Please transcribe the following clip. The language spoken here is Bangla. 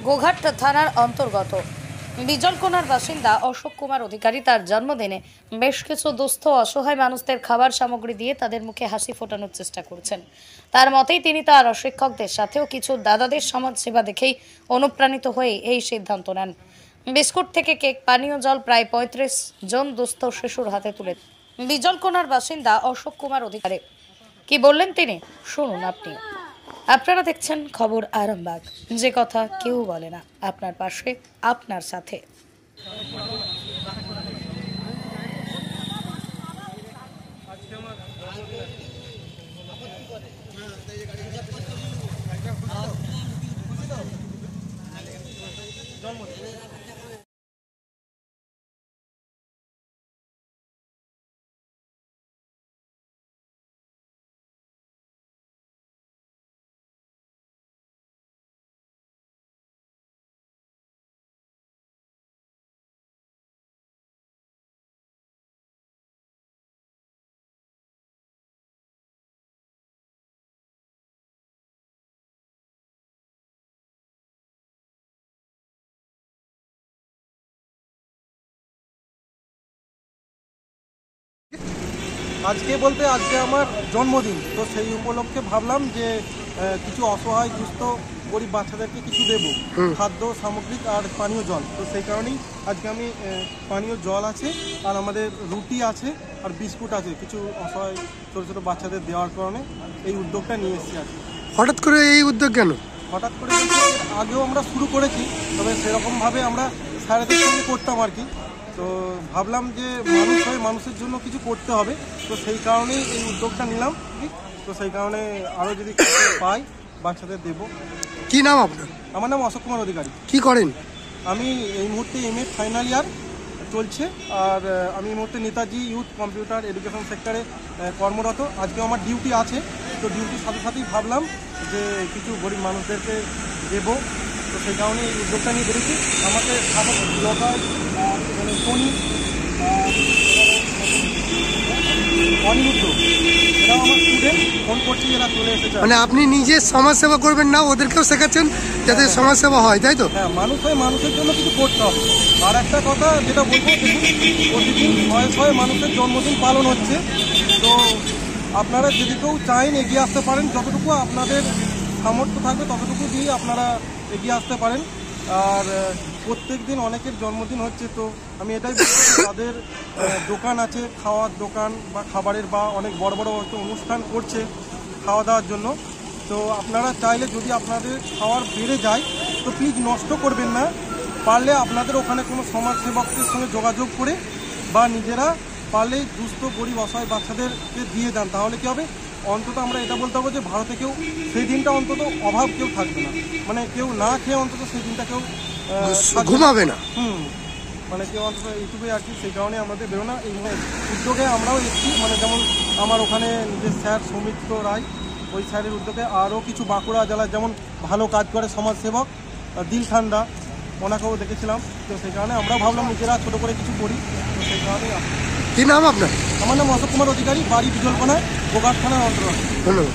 গোঘাট থানার অন্তর্গত বিজলকোনার বাসিন্দা অশোক কুমার অধিকারী তার জন্মদিনে বেশ কিছু দুস্থ অসহায় মানুষদের খাবার সামগ্রী দিয়ে তাদের মুখে হাসি ফোটানোর চেষ্টা করছেন। তার মতেই তিনি তার শিক্ষকদের সাথেও কিছু দাদাদের সমাজ সেবা দেখেই অনুপ্রাণিত হয়ে এই সিদ্ধান্ত নেন। বিস্কুট থেকে কেক, পানীয় জল প্রায় ৩৫ জন দুস্থ শিশুর হাতে তুলে বিজলকোনার বাসিন্দা অশোক কুমার অধিকারী কি বললেন তিনি শুনুন আপনি। আপনারা দেখছেন খবর আরামবাগ, যে কথা কেউ বলে না, আপনার পাশে, আপনার সাথে। আজকে আমার জন্মদিন, তো সেই উপলক্ষে ভাবলাম যে কিছু অসহায় দুস্থ গরিব বাচ্চাদেরকে কিছু দেবো, খাদ্য সামগ্রিক আর পানীয় জল। তো সেই কারণেই আজকে আমি পানীয় জল আছে আর আমাদের রুটি আছে আর বিস্কুট আছে কিছু অসহায় ছোটো ছোটো বাচ্চাদের দেওয়ার কারণে এই উদ্যোগটা নিয়ে এসেছি। আর হঠাৎ করে এই উদ্যোগ কেন? হঠাৎ করে আগেও আমরা শুরু করেছি, তবে সেরকমভাবে আমরা স্যারেদের সঙ্গে করতাম আর কি। তো ভাবলাম যে মানুষ হয়ে মানুষের জন্য কিছু করতে হবে, তো সেই কারণেই এই উদ্যোগটা নিলাম। তো সেই কারণে আরও যদি পাই বাচ্চাদের দেব। কি নাম আপনার? আমার নাম অশোক কুমার অধিকারী। কি করেন? আমি এই মুহূর্তে MA ফাইনাল ইয়ার চলছে, আর আমি এই মুহূর্তে নেতাজি ইউথ কম্পিউটার এডুকেশন সেক্টরে কর্মরত। আজকে আমার ডিউটি আছে, তো ডিউটির সাথে সাথেই ভাবলাম যে কিছু গরিব মানুষদেরকে দেব। তো সেই কারণে এই উদ্যোগটা নিয়ে বেরিয়েছি। আমাকে লতায় মানে সোনি অনিরুদ্ধ, এরাও আমার স্টুডেন্ট, ফোন করছি এরা চলে এসেছে। মানে আপনি নিজে সমাজ সেবা করবেন না, ওদেরকেও শেখাচ্ছেন যাতে সমাজ সেবা হয়, তাই তো? হ্যাঁ, মানুষ হয়ে মানুষের জন্য কিছু করতে হবে। আর একটা কথা যেটা বলবো, প্রতিদিন শয়ে শয়ে মানুষের জন্মদিন পালন হচ্ছে। তো আপনারা যদি কেউ চাইন এগিয়ে আসতে পারেন, যতটুকু আপনাদের সামর্থ্য থাকবে ততটুকু দিয়ে আপনারা এগিয়ে আসতে পারেন। আর প্রত্যেক দিন অনেকের জন্মদিন হচ্ছে, তো আমি এটাই বলবো তাদের দোকান আছে, খাওয়ার দোকান বা খাবারের, বা অনেক বড় বড় হয়তো অনুষ্ঠান করছে খাওয়া দাওয়ার জন্য। তো আপনারা চাইলে যদি আপনাদের খাওয়ার বেড়ে যায় তো প্লিজ নষ্ট করবেন না। পারলে আপনাদের ওখানে কোনো সমাজসেবকের সঙ্গে যোগাযোগ করে বা নিজেরা পারলে দুস্থ গরিব অসহায় বাচ্চাদেরকে দিয়ে দেন। তাহলে কী হবে, অন্তত আমরা এটা বলতে পারবো যে ভারতে কেউ সেই দিনটা অন্তত অভাব কেউ থাকবে না, মানে কেউ না খেয়ে অন্তত সেই দিনটা কেউ ঘুমাবে না। মানে কেউ অন্তত এইটুকুই আর কি। সেই কারণে আমাদের বেরোনা এই উদ্যোগে আমরাও এসেছি। মানে যেমন আমার ওখানে নিজের স্যার সৌমিত্র রায়, ওই স্যারের উদ্যোগে আরও কিছু বাঁকুড়া জেলার যেমন ভালো কাজ করে সমাজসেবক দিল ঠান্ডা, ওনাকেও দেখেছিলাম। তো সেই কারণে আমরাও ভাবলাম নিজেরা ছোটো করে কিছু করি। তো সেই কারণেই। কি নাম আপনার? আমার নাম অশোক কুমার অধিকারী, বাড়ি বিজলকোনায়, গোঘাট থানার অন্তর্গত। ধন্যবাদ।